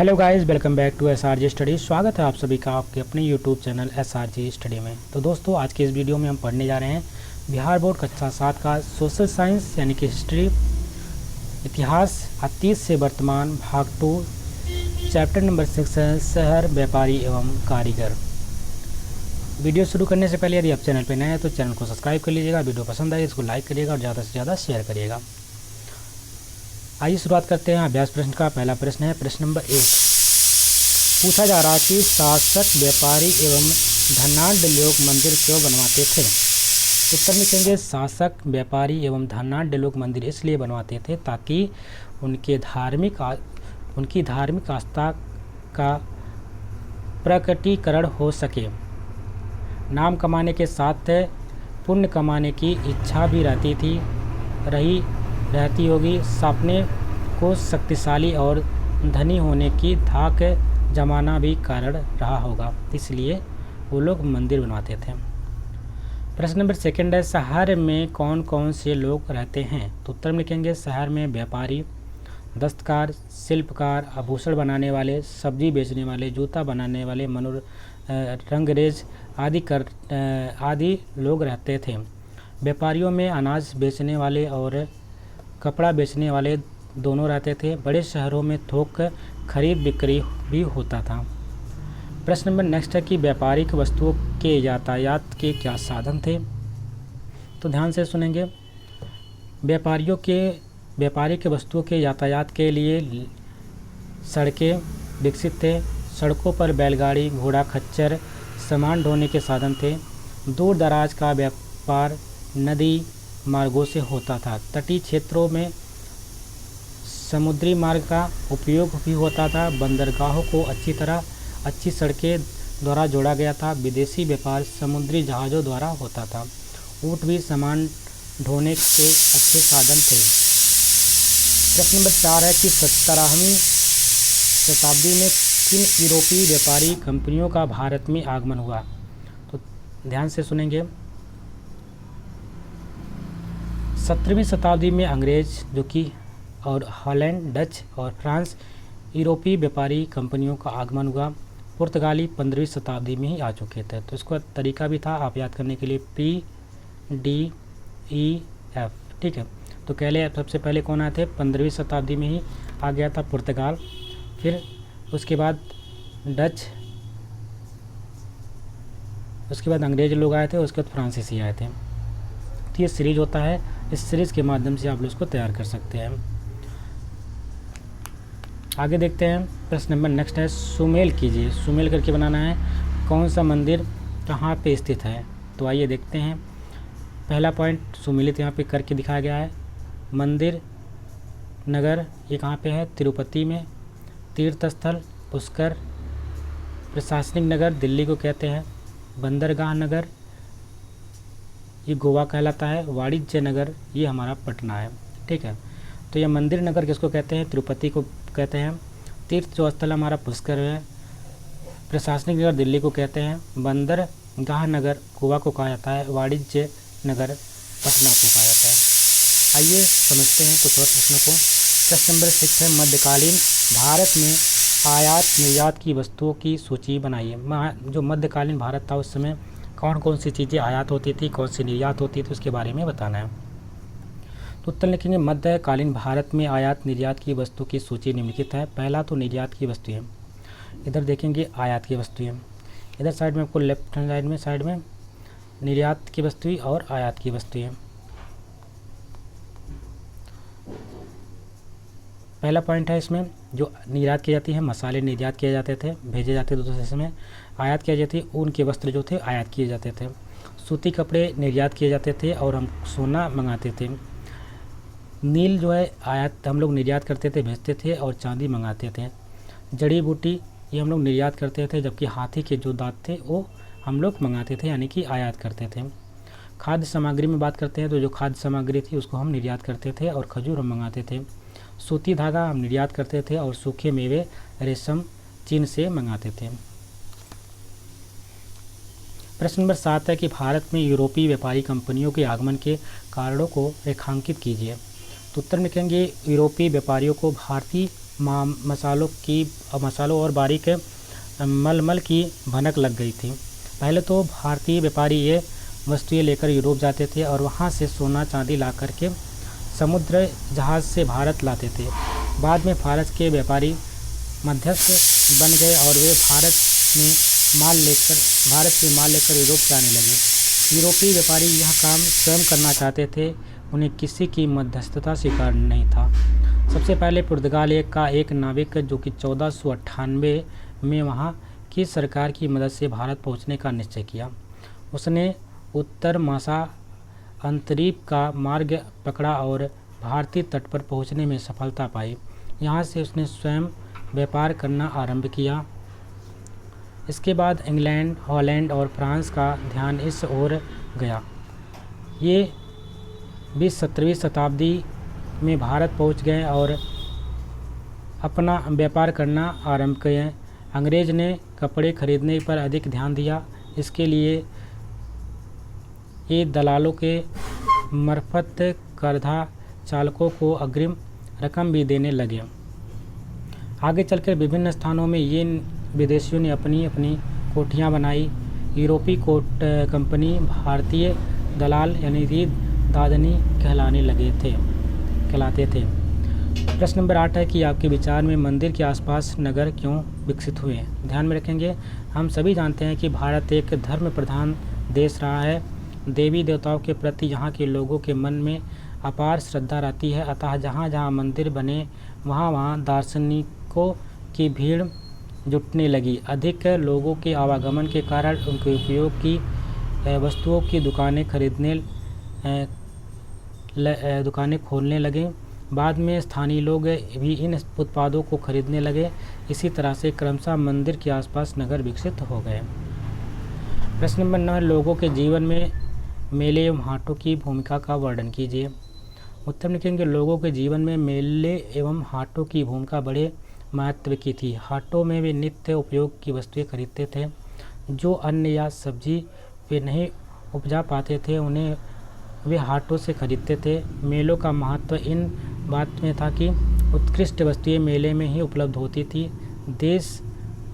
Hello guys, welcome back to SRJ study. स्वागत है आप सभी का आपके अपने यूट्यूब चैनल एसआरजे स्टडी में। तो दोस्तों, आज के इस वीडियो में हम पढ़ने जा रहे हैं बिहार बोर्ड कक्षा 7 का सोशल साइंस यानी कि हिस्ट्री, इतिहास अतीत से वर्तमान, भाग 2, चैप्टर नंबर 6 है शहर, व्यापारी एवं कारीगर। वीडियो शुरू करने से पहले यदि आप चैनल पर नए हैं तो चैनल को सब्सक्राइब कर लीजिएगा। वीडियो पसंद आए इसको लाइक करिएगा और ज़्यादा से ज़्यादा शेयर करिएगा। आइए शुरुआत करते हैं अभ्यास प्रश्न का। पहला प्रश्न है प्रश्न नंबर 1। पूछा जा रहा कि शासक, व्यापारी एवं धनाढ्य लोग मंदिर क्यों बनवाते थे। उत्तर लिखेंगे शासक, व्यापारी एवं धनाढ्य लोग मंदिर इसलिए बनवाते थे ताकि उनकी धार्मिक आस्था का प्रकटीकरण हो सके। नाम कमाने के साथ पुण्य कमाने की इच्छा भी रहती होगी। सपने को शक्तिशाली और धनी होने की धाक जमाना भी कारण रहा होगा, इसलिए वो लोग मंदिर बनवाते थे। प्रश्न नंबर 2 है शहर में कौन कौन से लोग रहते हैं। तो उत्तर में लिखेंगे शहर में व्यापारी, दस्तकार, शिल्पकार, आभूषण बनाने वाले, सब्जी बेचने वाले, जूता बनाने वाले, रंगरेज आदि लोग रहते थे। व्यापारियों में अनाज बेचने वाले और कपड़ा बेचने वाले दोनों रहते थे। बड़े शहरों में थोक खरीद बिक्री भी होता था। प्रश्न नंबर नेक्स्ट है कि व्यापारिक वस्तुओं के यातायात के क्या साधन थे। तो ध्यान से सुनेंगे। व्यापारिक वस्तुओं के यातायात के लिए सड़कें विकसित थे। सड़कों पर बैलगाड़ी, घोड़ा, खच्चर सामान ढोने के साधन थे। दूर दराज का व्यापार नदी मार्गों से होता था। तटीय क्षेत्रों में समुद्री मार्ग का उपयोग भी होता था। बंदरगाहों को अच्छी सड़कें द्वारा जोड़ा गया था। विदेशी व्यापार समुद्री जहाज़ों द्वारा होता था। ऊँट भी सामान ढोने के अच्छे साधन थे। प्रश्न नंबर 4 है कि 17वीं शताब्दी में किन यूरोपीय व्यापारी कंपनियों का भारत में आगमन हुआ। तो ध्यान से सुनेंगे। 17वीं शताब्दी में अंग्रेज और हॉलैंड, डच और फ्रांस यूरोपीय व्यापारी कंपनियों का आगमन हुआ। पुर्तगाली 15वीं शताब्दी में ही आ चुके थे। तो इसका तरीका भी था आप याद करने के लिए PDEF, ठीक है। तो सबसे पहले कौन आए थे, 15वीं शताब्दी में ही आ गया था पुर्तगाल, फिर उसके बाद डच, उसके बाद अंग्रेज लोग आए थे, उसके बाद फ्रांसीसी आए थे। तो ये सीरीज होता है, इस सीरीज़ के माध्यम से आप लोग इसको तैयार कर सकते हैं। आगे देखते हैं। प्रश्न नंबर नेक्स्ट है सुमेल कीजिए। सुमेल करके बनाना है। कौन सा मंदिर कहाँ पे स्थित है। तो आइए देखते हैं। पहला पॉइंट सुमेलित यहाँ पे करके दिखाया गया है। मंदिर नगर ये कहाँ पे है, तिरुपति में। तीर्थ स्थल पुष्कर। प्रशासनिक नगर दिल्ली को कहते हैं। बंदरगाह नगर ये गोवा कहलाता है। वाणिज्य नगर ये हमारा पटना है, ठीक है। तो ये मंदिर नगर किसको कहते हैं, तिरुपति को कहते हैं। तीर्थ जो स्थल हमारा पुष्कर है। प्रशासनिक नगर दिल्ली को कहते हैं। बंदरगाह नगर गोवा को कहा जाता है। वाणिज्य नगर पटना को कहा जाता है। आइए समझते हैं कुछ और प्रश्नों को। प्रश्न नंबर 6 है मध्यकालीन भारत में आयात निर्यात की वस्तुओं की सूची बनाइए। जो मध्यकालीन भारत था उस समय कौन कौन सी चीज़ें आयात होती थी, कौन सी निर्यात होती थी, उसके बारे में बताना है। तो उत्तर लिखेंगे मध्यकालीन भारत में आयात निर्यात की वस्तु की सूची निम्नलिखित है। पहला तो निर्यात की वस्तुएं, इधर देखेंगे आयात की वस्तुएं। इधर साइड में आपको लेफ्ट हैंड साइड में निर्यात की वस्तुएं और आयात की वस्तुएं। पहला पॉइंट है इसमें जो निर्यात की जाती है, मसाले निर्यात किए जाते थे, भेजे जाते थे दूसरे देश में। आयात किया जाती है ऊन के वस्त्र जो थे आयात किए जाते थे। सूती कपड़े निर्यात किए जाते थे और हम सोना मंगाते थे। नील जो है आयात हम लोग निर्यात करते थे, भेजते थे और चांदी मंगाते थे। जड़ी बूटी ये हम लोग निर्यात करते थे, जबकि हाथी के जो दांत थे वो हम लोग मंगाते थे यानी कि आयात करते थे। खाद्य सामग्री में बात करते हैं तो जो खाद्य सामग्री थी उसको हम निर्यात करते थे और खजूर हम मंगाते थे। सूती धागा हम निर्यात करते थे और सूखे मेवे रेशम चीन से मंगाते थे। प्रश्न नंबर 7 है कि भारत में यूरोपीय व्यापारी कंपनियों के आगमन के कारणों को रेखांकित कीजिए। तो उत्तर में लिखेंगे यूरोपीय व्यापारियों को भारतीय मसालों और बारीक मलमल की भनक लग गई थी। पहले तो भारतीय व्यापारी ये वस्तुएं लेकर यूरोप जाते थे और वहाँ से सोना चांदी ला कर के समुद्र जहाज़ से भारत लाते थे। बाद में फारस के व्यापारी मध्यस्थ बन गए और वे भारत से माल लेकर यूरोप जाने लगे। यूरोपीय व्यापारी यह काम स्वयं करना चाहते थे, उन्हें किसी की मध्यस्थता स्वीकार नहीं था। सबसे पहले पुर्तगाल का एक नाविक जो कि 1498 में वहाँ की सरकार की मदद से भारत पहुँचने का निश्चय किया। उसने उत्तर मासा अंतरीप का मार्ग पकड़ा और भारतीय तट पर पहुँचने में सफलता पाई। यहाँ से उसने स्वयं व्यापार करना आरंभ किया। इसके बाद इंग्लैंड, हॉलैंड और फ्रांस का ध्यान इस ओर गया। ये 17वीं शताब्दी में भारत पहुंच गए और अपना व्यापार करना आरंभ किए। अंग्रेज ने कपड़े खरीदने पर अधिक ध्यान दिया। इसके लिए ये दलालों के मार्फत करधा चालकों को अग्रिम रकम भी देने लगे। आगे चलकर विभिन्न स्थानों में ये विदेशियों ने अपनी अपनी कोठियाँ बनाई। यूरोपीय कंपनी भारतीय दलाल यानी कि दादनी कहलाते थे। प्रश्न नंबर 8 है कि आपके विचार में मंदिर के आसपास नगर क्यों विकसित हुए? ध्यान में रखेंगे, हम सभी जानते हैं कि भारत एक धर्म प्रधान देश रहा है। देवी देवताओं के प्रति यहाँ के लोगों के मन में अपार श्रद्धा रहती है। अतः जहाँ जहाँ मंदिर बने वहाँ दार्शनिकों की भीड़ जुटने लगी। अधिक लोगों के आवागमन के कारण उनके उपयोग की वस्तुओं की दुकानें खोलने लगे। बाद में स्थानीय लोग भी इन उत्पादों को खरीदने लगे। इसी तरह से क्रमशः मंदिर के आसपास नगर विकसित हो गए। प्रश्न नंबर 9 है, लोगों के जीवन में मेले एवं हाटों की भूमिका का वर्णन कीजिए। उत्तर लिखेंगे, लोगों के जीवन में मेले एवं हाटों की भूमिका बड़े महत्व की थी। हाटों में वे नित्य उपयोग की वस्तुएं खरीदते थे। जो अन्न या सब्जी वे नहीं उपजा पाते थे उन्हें वे हाटों से खरीदते थे। मेलों का महत्व इन बात में था कि उत्कृष्ट वस्तुएं मेले में ही उपलब्ध होती थी। देश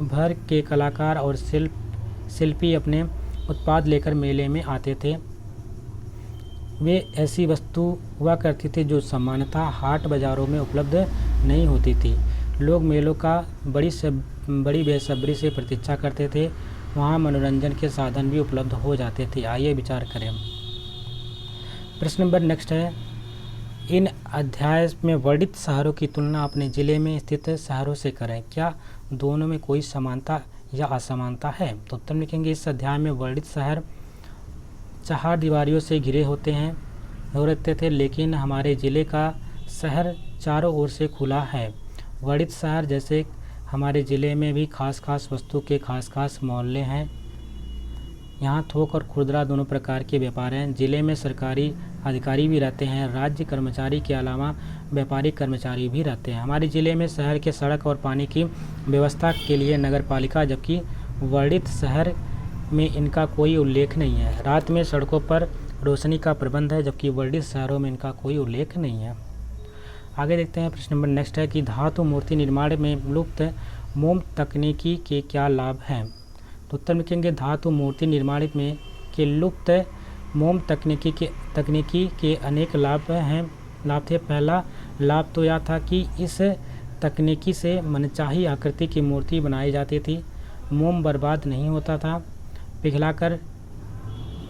भर के कलाकार और शिल्पी अपने उत्पाद लेकर मेले में आते थे। वे ऐसी वस्तु हुआ करती थी जो सामान्यतः हाट बाज़ारों में उपलब्ध नहीं होती थी। लोग मेलों का बड़ी बेसब्री से प्रतीक्षा करते थे। वहाँ मनोरंजन के साधन भी उपलब्ध हो जाते थे। आइए विचार करें। प्रश्न नंबर नेक्स्ट है, इन अध्याय में वर्णित शहरों की तुलना अपने ज़िले में स्थित शहरों से करें। क्या दोनों में कोई समानता या असमानता है? तो उत्तर लिखेंगे, इस अध्याय में वर्णित शहर चार दीवारियों से घिरे रहते थे, लेकिन हमारे ज़िले का शहर चारों ओर से खुला है। वर्णित शहर जैसे हमारे ज़िले में भी खास वस्तु के खास मोहल्ले हैं। यहाँ थोक और खुदरा दोनों प्रकार के व्यापार हैं। ज़िले में सरकारी अधिकारी भी रहते हैं। राज्य कर्मचारी के अलावा व्यापारिक कर्मचारी भी रहते हैं। हमारे ज़िले में शहर के सड़क और पानी की व्यवस्था के लिए नगर पालिका, जबकि वर्णित शहर में इनका कोई उल्लेख नहीं है। रात में सड़कों पर रोशनी का प्रबंध है, जबकि वर्णित शहरों में इनका कोई उल्लेख नहीं है। आगे देखते हैं। प्रश्न नंबर नेक्स्ट है कि धातु मूर्ति निर्माण में लुप्त मोम तकनीकी के क्या लाभ हैं? तो उत्तर लिखेंगे, धातु मूर्ति निर्माण में के लुप्त मोम तकनीकी के अनेक लाभ थे। पहला लाभ तो यह था कि इस तकनीकी से मनचाही आकृति की मूर्ति बनाई जाती थी। मोम बर्बाद नहीं होता था। पिघलाकर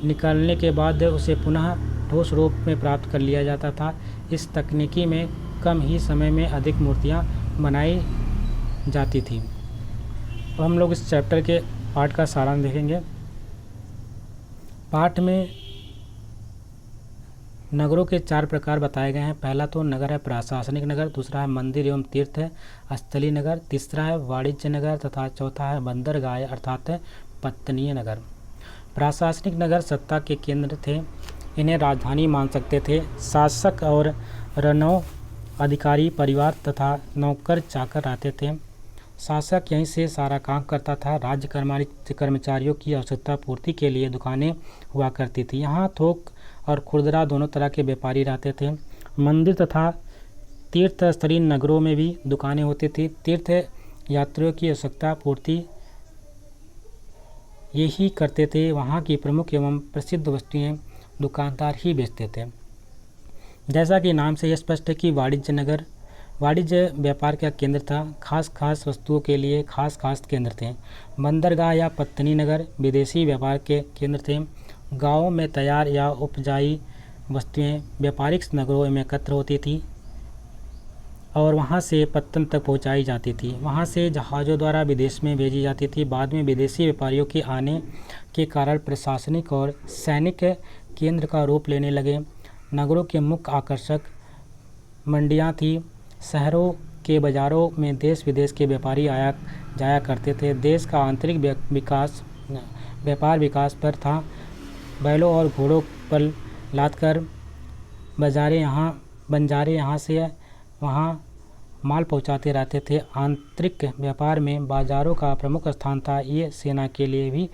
निकालने के बाद उसे पुनः ठोस रूप में प्राप्त कर लिया जाता था। इस तकनीकी में कम ही समय में अधिक मूर्तियाँ बनाई जाती थी। अब हम लोग इस चैप्टर के पाठ का सारांश देखेंगे। पाठ में नगरों के 4 प्रकार बताए गए हैं। पहला तो नगर है प्रशासनिक नगर, दूसरा है मंदिर एवं तीर्थ स्थलीय नगर, तीसरा है वाणिज्य नगर तथा चौथा है बंदरगाह अर्थात पत्तनीय नगर। प्रशासनिक नगर सत्ता के केंद्र थे। इन्हें राजधानी मान सकते थे। शासक और रनौ अधिकारी परिवार तथा नौकर चाकर रहते थे। शासक यहीं से सारा काम करता था। राज्य कर्मचारियों की आवश्यकता पूर्ति के लिए दुकानें हुआ करती थी। यहाँ थोक और खुदरा दोनों तरह के व्यापारी रहते थे। मंदिर तथा तीर्थ स्थलीय नगरों में भी दुकानें होती थी। तीर्थ यात्रियों की आवश्यकता पूर्ति यही करते थे। वहाँ की प्रमुख एवं प्रसिद्ध वस्तुएं दुकानदार ही बेचते थे। जैसा कि नाम से यह स्पष्ट है कि वाणिज्य नगर वाणिज्य व्यापार का केंद्र था। खास वस्तुओं के लिए खास केंद्र थे। बंदरगाह या पत्तनी नगर विदेशी व्यापार के केंद्र थे। गाँवों में तैयार या उपजाई वस्तुएं व्यापारिक नगरों में एकत्र होती थी और वहां से पत्तन तक पहुंचाई जाती थी। वहां से जहाज़ों द्वारा विदेश में भेजी जाती थी। बाद में विदेशी व्यापारियों के आने के कारण प्रशासनिक और सैनिक केंद्र का रूप लेने लगे। नगरों के मुख्य आकर्षक मंडियां थी। शहरों के बाज़ारों में देश विदेश के व्यापारी आया जाया करते थे। देश का आंतरिक व्यापार विकास पर था। बैलों और घोड़ों पर लादकर बंजारे यहाँ से वहाँ माल पहुँचाते रहते थे। आंतरिक व्यापार में बाज़ारों का प्रमुख स्थान था। ये सेना के लिए भी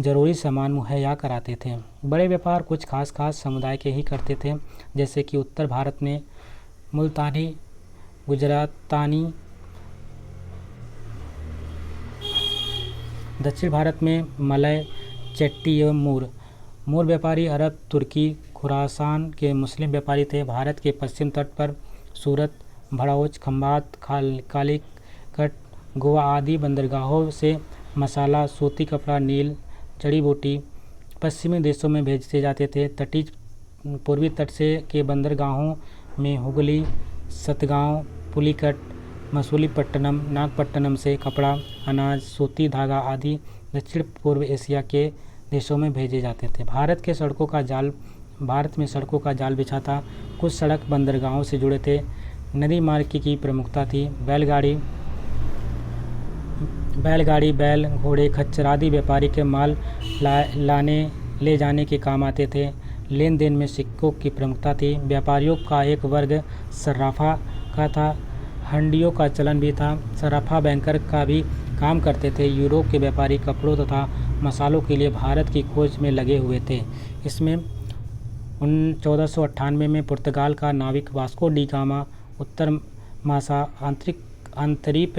ज़रूरी सामान मुहैया कराते थे। बड़े व्यापार कुछ खास समुदाय के ही करते थे, जैसे कि उत्तर भारत में मुल्तानी, गुजरातानी, दक्षिण भारत में मलय, चेट्टी एवं मूर व्यापारी अरब, तुर्की, खुरासान के मुस्लिम व्यापारी थे। भारत के पश्चिम तट पर सूरत, भड़ौच, खंभात, कालीकट, गोवा आदि बंदरगाहों से मसाला, सूती कपड़ा, नील, जड़ी बूटी पश्चिमी देशों में भेजे जाते थे। तटीय पूर्वी तट से के बंदरगाहों में हुगली, सतगांव, पुलिकट, मसूलीपट्टनम, नागपट्टनम से कपड़ा, अनाज, सूती धागा आदि दक्षिण पूर्व एशिया के देशों में भेजे जाते थे। भारत में सड़कों का जाल बिछा था। कुछ सड़क बंदरगाहों से जुड़े थे। नदी मार्ग की प्रमुखता थी। बैलगाड़ी, बैल, घोड़े, खच्चर आदि व्यापारी के माल ले जाने के काम आते थे। लेन देन में सिक्कों की प्रमुखता थी। व्यापारियों का एक वर्ग सर्राफा का था। हंडियों का चलन भी था। सर्राफा बैंकर का भी काम करते थे। यूरोप के व्यापारी कपड़ों तथा मसालों के लिए भारत की खोज में लगे हुए थे। इसमें 1498 में पुर्तगाल का नाविक वास्को डी गामा उत्तर मासा अंतरीप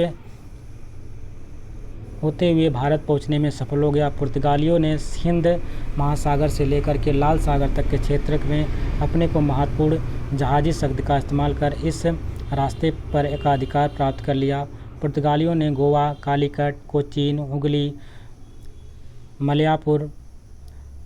होते हुए भारत पहुंचने में सफल हो गया। पुर्तगालियों ने हिंद महासागर से लेकर के लाल सागर तक के क्षेत्र में अपने को महत्वपूर्ण जहाजी शक्ति का इस्तेमाल कर इस रास्ते पर एकाधिकार प्राप्त कर लिया। पुर्तगालियों ने गोवा, कालीकट, कोचीन, हुगली, मलयापुर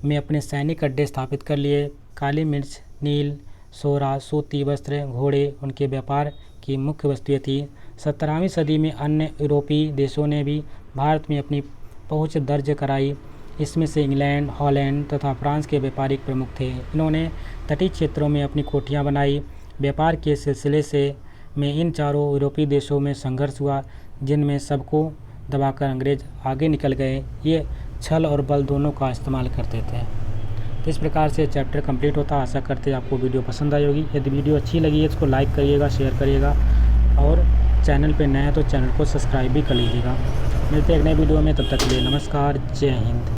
में अपने सैनिक अड्डे स्थापित कर लिए। काली मिर्च, नील, सोरा, सूती वस्त्र, घोड़े उनके व्यापार की मुख्य वस्तुएं थी। 17वीं सदी में अन्य यूरोपीय देशों ने भी भारत में अपनी पहुंच दर्ज कराई। इसमें से इंग्लैंड, हॉलैंड तथा फ्रांस के व्यापारी प्रमुख थे। इन्होंने तटीय क्षेत्रों में अपनी कोठियाँ बनाई। व्यापार के सिलसिले में इन चारों यूरोपीय देशों में संघर्ष हुआ, जिनमें सबको दबाकर अंग्रेज आगे निकल गए। ये छल और बल दोनों का इस्तेमाल करते थे। तो इस प्रकार से चैप्टर कंप्लीट होता। आशा करते हैं आपको वीडियो पसंद आई होगी। यदि वीडियो अच्छी लगी है तो इसको लाइक करिएगा, शेयर करिएगा और चैनल पे नए हैं तो चैनल को सब्सक्राइब भी कर लीजिएगा। मिलते हैं एक नए वीडियो में, तब तक के लिए नमस्कार, जय हिंद।